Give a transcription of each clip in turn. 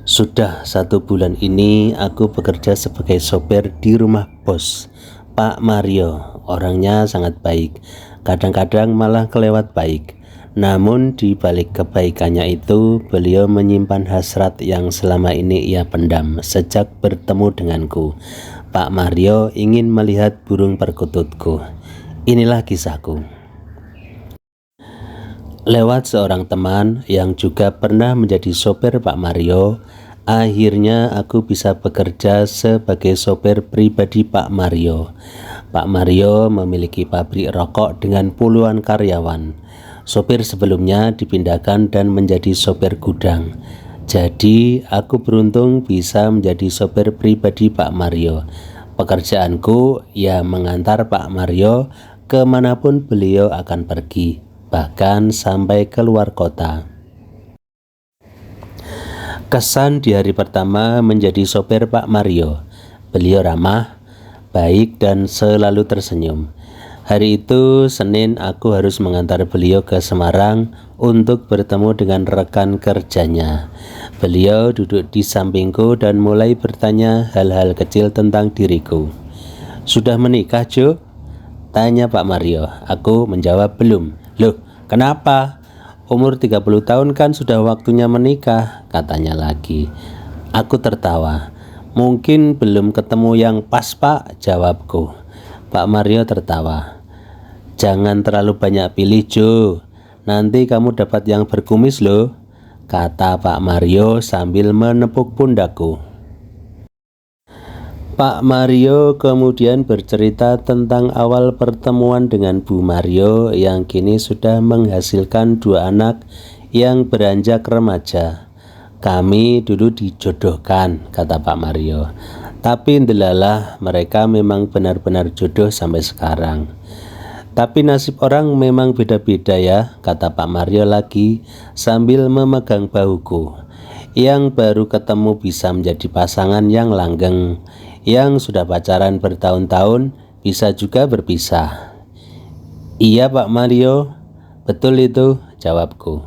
Sudah 1 bulan ini aku bekerja sebagai sopir di rumah bos, Pak Mario. Orangnya sangat baik, kadang-kadang malah kelewat baik. Namun di balik kebaikannya itu, beliau menyimpan hasrat yang selama ini ia pendam sejak bertemu denganku. Pak Mario ingin melihat burung perkututku. Inilah kisahku. Lewat seorang teman yang juga pernah menjadi sopir Pak Mario, akhirnya aku bisa bekerja sebagai sopir pribadi Pak Mario. Pak Mario memiliki pabrik rokok dengan puluhan karyawan. Sopir sebelumnya dipindahkan dan menjadi sopir gudang. Jadi aku beruntung bisa menjadi sopir pribadi Pak Mario. Pekerjaanku ya mengantar Pak Mario kemanapun beliau akan pergi, bahkan sampai keluar kota. Kesan di hari pertama menjadi sopir Pak Mario. Beliau ramah, baik dan selalu tersenyum. Hari itu Senin, aku harus mengantar beliau ke Semarang untuk bertemu dengan rekan kerjanya. Beliau duduk di sampingku dan mulai bertanya hal-hal kecil tentang diriku. "Sudah menikah, Jo?" tanya Pak Mario. Aku menjawab belum. "Loh, kenapa? Umur 30 tahun kan sudah waktunya menikah," katanya lagi. Aku tertawa. "Mungkin belum ketemu yang pas, Pak," jawabku. Pak Mario tertawa. "Jangan terlalu banyak pilih, Jo. Nanti kamu dapat yang berkumis loh," kata Pak Mario sambil menepuk pundakku. Pak Mario kemudian bercerita tentang awal pertemuan dengan Bu Mario yang kini sudah menghasilkan 2 anak yang beranjak remaja. "Kami dulu dijodohkan," kata Pak Mario. "Tapi ndelalah mereka memang benar-benar jodoh sampai sekarang." "Tapi nasib orang memang beda-beda ya," kata Pak Mario lagi sambil memegang bahuku. "Yang baru ketemu bisa menjadi pasangan yang langgeng, yang sudah pacaran bertahun-tahun bisa juga berpisah." "Iya Pak Mario, betul itu," jawabku.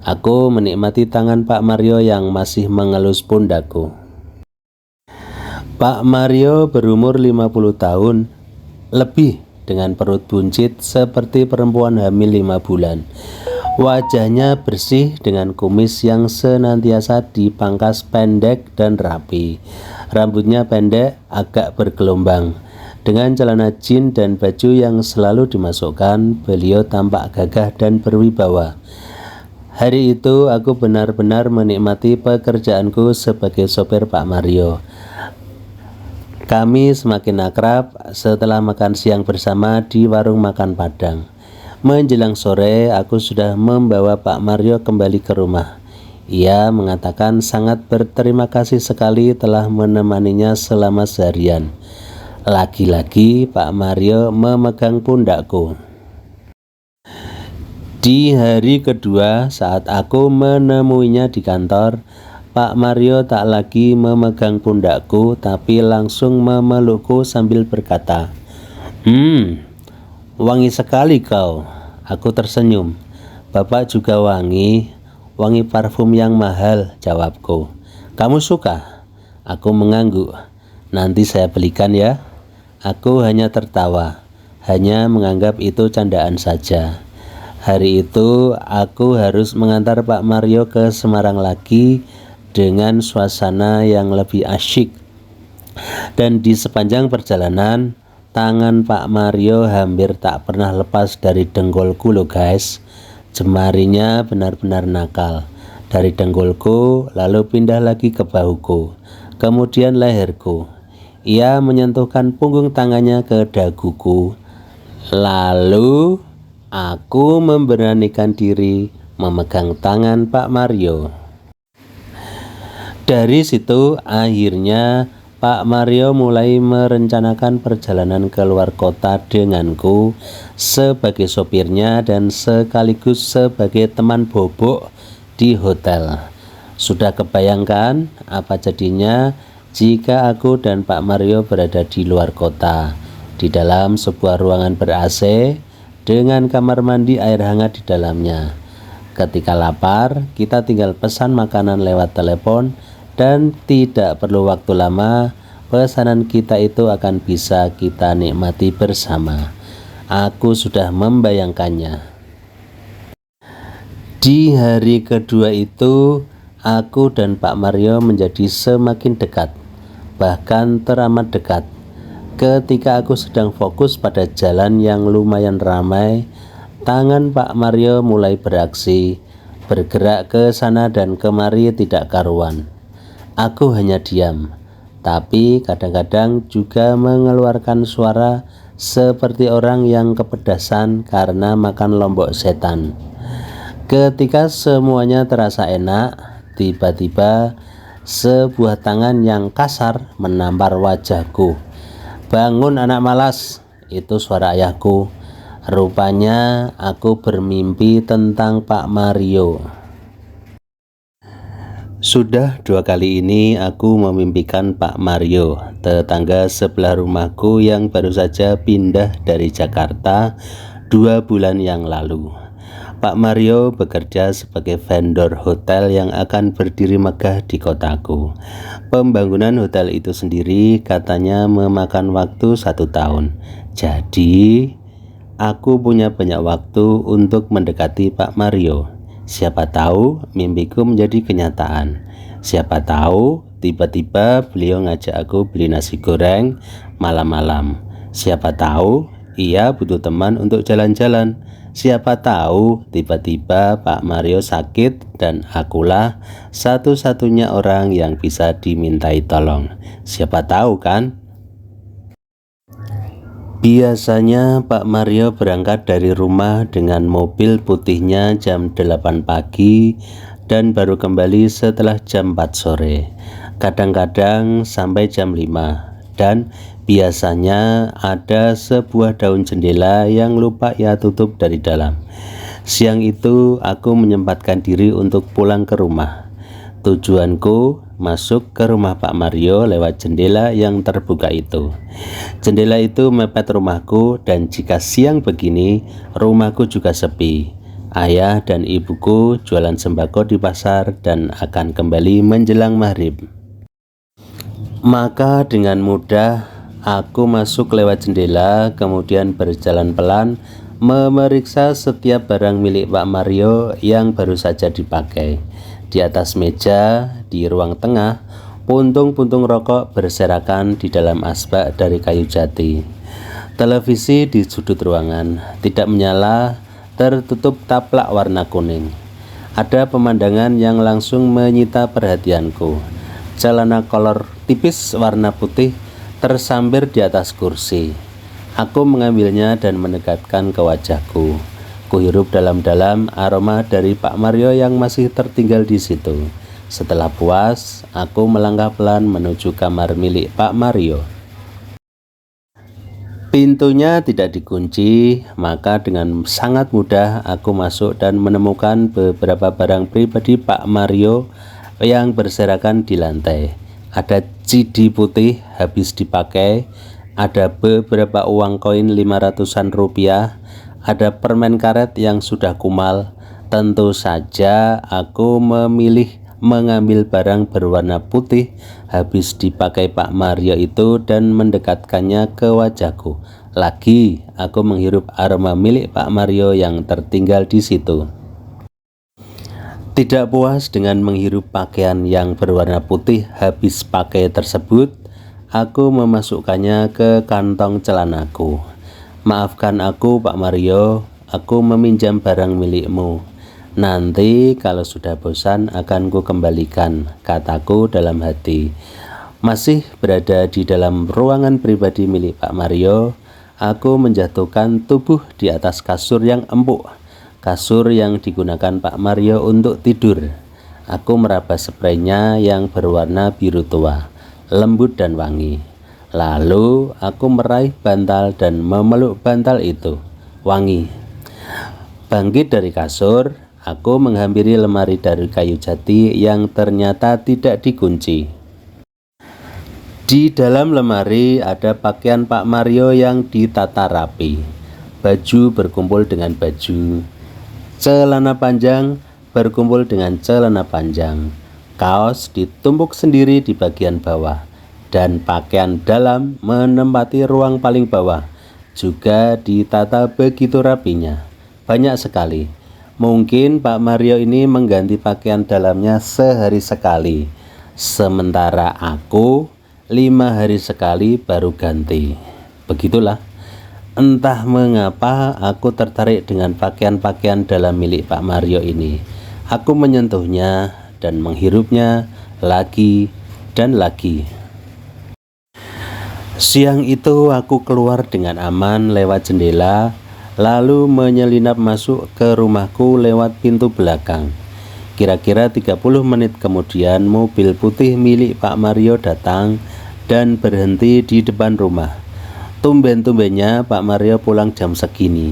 Aku menikmati tangan Pak Mario yang masih mengelus pundakku. Pak Mario berumur 50 tahun lebih dengan perut buncit seperti perempuan hamil 5 bulan. Wajahnya bersih dengan kumis yang senantiasa dipangkas pendek dan rapi. Rambutnya pendek, agak bergelombang. Dengan celana jeans dan baju yang selalu dimasukkan, beliau tampak gagah dan berwibawa. Hari itu aku benar-benar menikmati pekerjaanku sebagai sopir Pak Mario. Kami semakin akrab setelah makan siang bersama di warung makan Padang. Menjelang sore, aku sudah membawa Pak Mario kembali ke rumah. Ia mengatakan sangat berterima kasih sekali telah menemaninya selama seharian. Lagi-lagi Pak Mario memegang pundakku. Di hari kedua saat aku menemuinya di kantor, Pak Mario tak lagi memegang pundakku tapi langsung memelukku sambil berkata, "Wangi sekali kau." Aku tersenyum. "Bapak juga wangi parfum yang mahal," jawabku. "Kamu suka?" Aku mengangguk. "Nanti saya belikan ya." Aku hanya tertawa, hanya menganggap itu candaan saja. Hari itu aku harus mengantar Pak Mario ke Semarang lagi dengan suasana yang lebih asyik. Dan di sepanjang perjalanan, tangan Pak Mario hampir tak pernah lepas dari dengkulku loh guys. Jemarinya benar-benar nakal. Dari dengkulku lalu pindah lagi ke bahuku, kemudian leherku. Ia menyentuhkan punggung tangannya ke daguku. Lalu aku memberanikan diri memegang tangan Pak Mario. Dari situ akhirnya Pak Mario mulai merencanakan perjalanan keluar kota denganku sebagai sopirnya dan sekaligus sebagai teman bobok di hotel. Sudah kebayangkan apa jadinya jika aku dan Pak Mario berada di luar kota, di dalam sebuah ruangan ber-AC dengan kamar mandi air hangat di dalamnya. Ketika lapar, kita tinggal pesan makanan lewat telepon dan tidak perlu waktu lama, pesanan kita itu akan bisa kita nikmati bersama. Aku sudah membayangkannya. Di hari kedua itu, aku dan Pak Mario menjadi semakin dekat, bahkan teramat dekat. Ketika aku sedang fokus pada jalan yang lumayan ramai, tangan Pak Mario mulai beraksi, bergerak ke sana dan kemari tidak karuan. Aku hanya diam, tapi kadang-kadang juga mengeluarkan suara seperti orang yang kepedasan karena makan lombok setan. Ketika semuanya terasa enak, tiba-tiba sebuah tangan yang kasar menampar wajahku. "Bangun anak malas," itu suara ayahku. Rupanya aku bermimpi tentang Pak Mario. Sudah 2 kali ini aku memimpikan Pak Mario, tetangga sebelah rumahku yang baru saja pindah dari Jakarta 2 bulan yang lalu. Pak Mario bekerja sebagai vendor hotel yang akan berdiri megah di kotaku. Pembangunan hotel itu sendiri katanya memakan waktu 1 tahun. Jadi, aku punya banyak waktu untuk mendekati Pak Mario. Siapa tahu mimpiku menjadi kenyataan. Siapa tahu tiba-tiba beliau ngajak aku beli nasi goreng malam-malam. Siapa tahu ia butuh teman untuk jalan-jalan. Siapa tahu tiba-tiba Pak Mario sakit dan akulah satu-satunya orang yang bisa dimintai tolong. Siapa tahu kan? Biasanya Pak Mario berangkat dari rumah dengan mobil putihnya jam 8 pagi dan baru kembali setelah jam 4 sore. Kadang-kadang sampai jam 5. Dan biasanya ada sebuah daun jendela yang lupa ia tutup dari dalam. Siang itu aku menyempatkan diri untuk pulang ke rumah. Tujuanku masuk ke rumah Pak Mario lewat jendela yang terbuka itu. Jendela itu mepet rumahku dan jika siang begini, rumahku juga sepi. Ayah dan ibuku jualan sembako di pasar dan akan kembali menjelang maghrib. Maka dengan mudah aku masuk lewat jendela, kemudian berjalan pelan memeriksa setiap barang milik Pak Mario yang baru saja dipakai. Di atas meja, di ruang tengah, puntung-puntung rokok berserakan di dalam asbak dari kayu jati. Televisi di sudut ruangan tidak menyala, tertutup taplak warna kuning. Ada pemandangan yang langsung menyita perhatianku. Celana kolor tipis warna putih tersambir di atas kursi. Aku mengambilnya dan mendekatkan ke wajahku. Kuhirup dalam-dalam aroma dari Pak Mario yang masih tertinggal di situ. Setelah puas, aku melangkah pelan menuju kamar milik Pak Mario. Pintunya tidak dikunci, maka dengan sangat mudah aku masuk dan menemukan beberapa barang pribadi Pak Mario yang berserakan di lantai. Ada CD putih habis dipakai, ada beberapa uang koin 500-an rupiah, ada permen karet yang sudah kumal. Tentu saja aku memilih mengambil barang berwarna putih habis dipakai Pak Mario itu dan mendekatkannya ke wajahku. Lagi aku menghirup aroma milik Pak Mario yang tertinggal di situ. Tidak puas dengan menghirup pakaian yang berwarna putih habis pakai tersebut, aku memasukkannya ke kantong celanaku. "Maafkan aku Pak Mario, aku meminjam barang milikmu. Nanti kalau sudah bosan akan ku kembalikan," kataku dalam hati. Masih berada di dalam ruangan pribadi milik Pak Mario, aku menjatuhkan tubuh di atas kasur yang empuk. Kasur yang digunakan Pak Mario untuk tidur. Aku meraba spraynya yang berwarna biru tua, lembut dan wangi. Lalu aku meraih bantal dan memeluk bantal itu. Wangi. Bangkit dari kasur, aku menghampiri lemari dari kayu jati yang ternyata tidak dikunci. Di dalam lemari ada pakaian Pak Mario yang ditata rapi. Baju berkumpul dengan baju, celana panjang berkumpul dengan celana panjang, Kaos ditumpuk sendiri di bagian bawah, dan pakaian dalam menempati ruang paling bawah. Juga ditata begitu rapinya. Banyak sekali. Mungkin Pak Mario ini mengganti pakaian dalamnya sehari sekali, sementara aku 5 hari sekali baru ganti. Begitulah. Entah mengapa aku tertarik dengan pakaian-pakaian dalam milik Pak Mario ini. Aku menyentuhnya dan menghirupnya lagi dan lagi. Siang itu aku keluar dengan aman lewat jendela, lalu menyelinap masuk ke rumahku lewat pintu belakang. Kira-kira 30 menit kemudian mobil putih milik Pak Mario datang dan berhenti di depan rumah. Tumben-tumbennya Pak Mario pulang jam segini.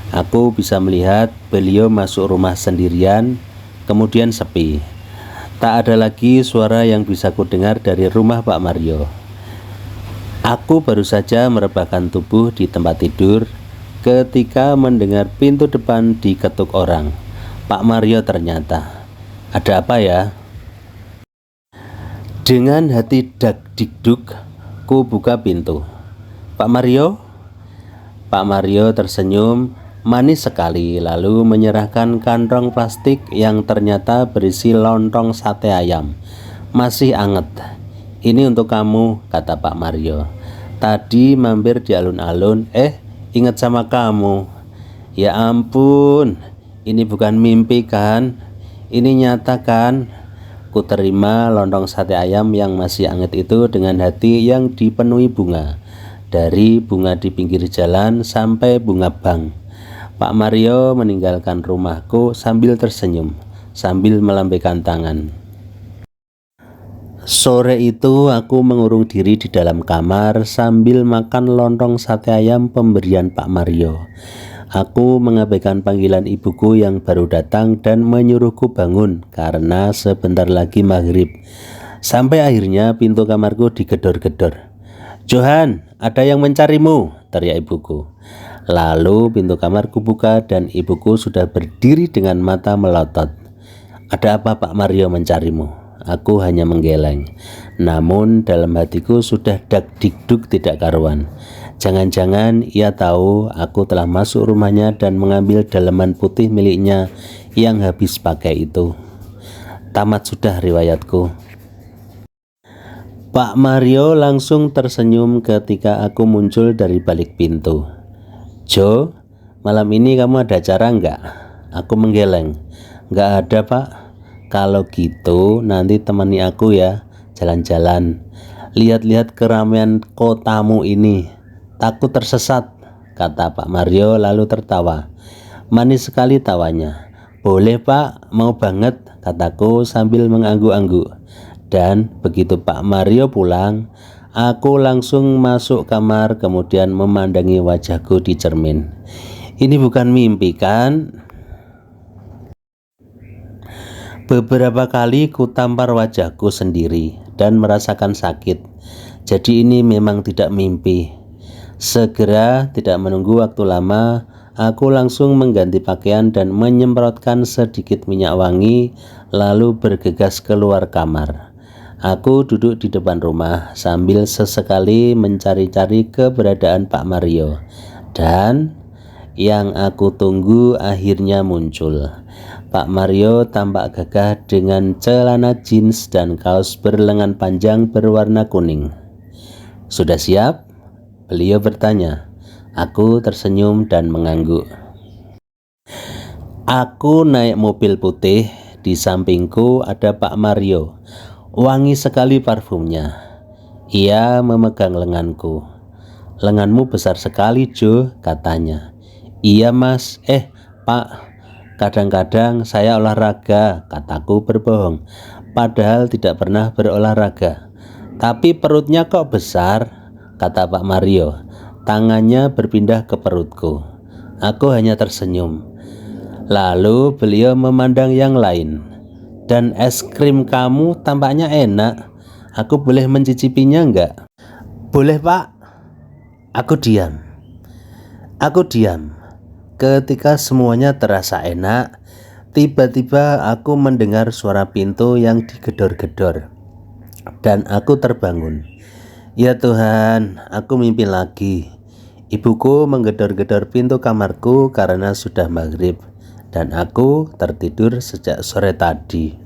Aku bisa melihat beliau masuk rumah sendirian, kemudian sepi. Tak ada lagi suara yang bisa kudengar dari rumah Pak Mario. Aku baru saja merebahkan tubuh di tempat tidur ketika mendengar pintu depan diketuk orang. Pak Mario ternyata. Ada apa ya? Dengan hati dak-dikduk, ku buka pintu. Pak Mario? Pak Mario tersenyum manis sekali, lalu menyerahkan kantong plastik yang ternyata berisi lontong sate ayam. Masih anget. Ini untuk kamu, kata Pak Mario. Tadi mampir di alun-alun, ingat sama kamu. Ya ampun, ini bukan mimpi kan? Ini nyata kan? Ku terima lontong sate ayam yang masih anget itu dengan hati yang dipenuhi bunga. Dari bunga di pinggir jalan sampai bunga bank. Pak Mario meninggalkan rumahku sambil tersenyum, sambil melambaikan tangan. Sore itu aku mengurung diri di dalam kamar sambil makan lontong sate ayam pemberian Pak Mario. Aku mengabaikan panggilan ibuku yang baru datang dan menyuruhku bangun karena sebentar lagi maghrib. Sampai akhirnya pintu kamarku digedor-gedor. "Johan, ada yang mencarimu," teriak ibuku. Lalu pintu kamarku buka dan ibuku sudah berdiri dengan mata melotot. "Ada apa Pak Mario mencarimu?" Aku hanya menggeleng. Namun dalam hatiku sudah dak-dikduk tidak karuan. Jangan-jangan ia tahu aku telah masuk rumahnya dan mengambil daleman putih miliknya yang habis pakai itu. Tamat sudah riwayatku. Pak Mario langsung tersenyum ketika aku muncul dari balik pintu. "Jo, malam ini kamu ada acara enggak?" Aku menggeleng. "Enggak ada Pak." "Kalau gitu nanti temani aku ya, jalan-jalan. Lihat-lihat keramaian kotamu ini. Takut tersesat," kata Pak Mario lalu tertawa. Manis sekali tawanya. "Boleh Pak, mau banget," kataku sambil mengangguk-angguk. Dan begitu Pak Mario pulang, aku langsung masuk kamar kemudian memandangi wajahku di cermin. Ini bukan mimpi kan? Beberapa kali ku tampar wajahku sendiri dan merasakan sakit. Jadi ini memang tidak mimpi. Segera, tidak menunggu waktu lama, aku langsung mengganti pakaian dan menyemprotkan sedikit minyak wangi, lalu bergegas keluar kamar. Aku duduk di depan rumah sambil sesekali mencari-cari keberadaan Pak Mario. Dan yang aku tunggu akhirnya muncul. Pak Mario tampak gagah dengan celana jeans dan kaos berlengan panjang berwarna kuning. "Sudah siap?" beliau bertanya. Aku tersenyum dan mengangguk. Aku naik mobil putih, di sampingku ada Pak Mario. Wangi sekali parfumnya. Ia memegang lenganku. "Lenganmu besar sekali Jo," katanya. "Iya Mas, Pak, kadang-kadang saya olahraga," kataku berbohong, padahal tidak pernah berolahraga. "Tapi perutnya kok besar," kata Pak Mario. Tangannya berpindah ke perutku. Aku hanya tersenyum. Lalu beliau memandang yang lain. "Dan es krim kamu tampaknya enak. Aku boleh mencicipinya enggak?" "Boleh Pak." Aku diam. Ketika semuanya terasa enak, Tiba-tiba aku mendengar suara pintu yang digedor-gedor dan aku terbangun. Ya Tuhan, aku mimpi lagi. Ibuku menggedor-gedor pintu kamarku karena sudah maghrib dan aku tertidur sejak sore tadi.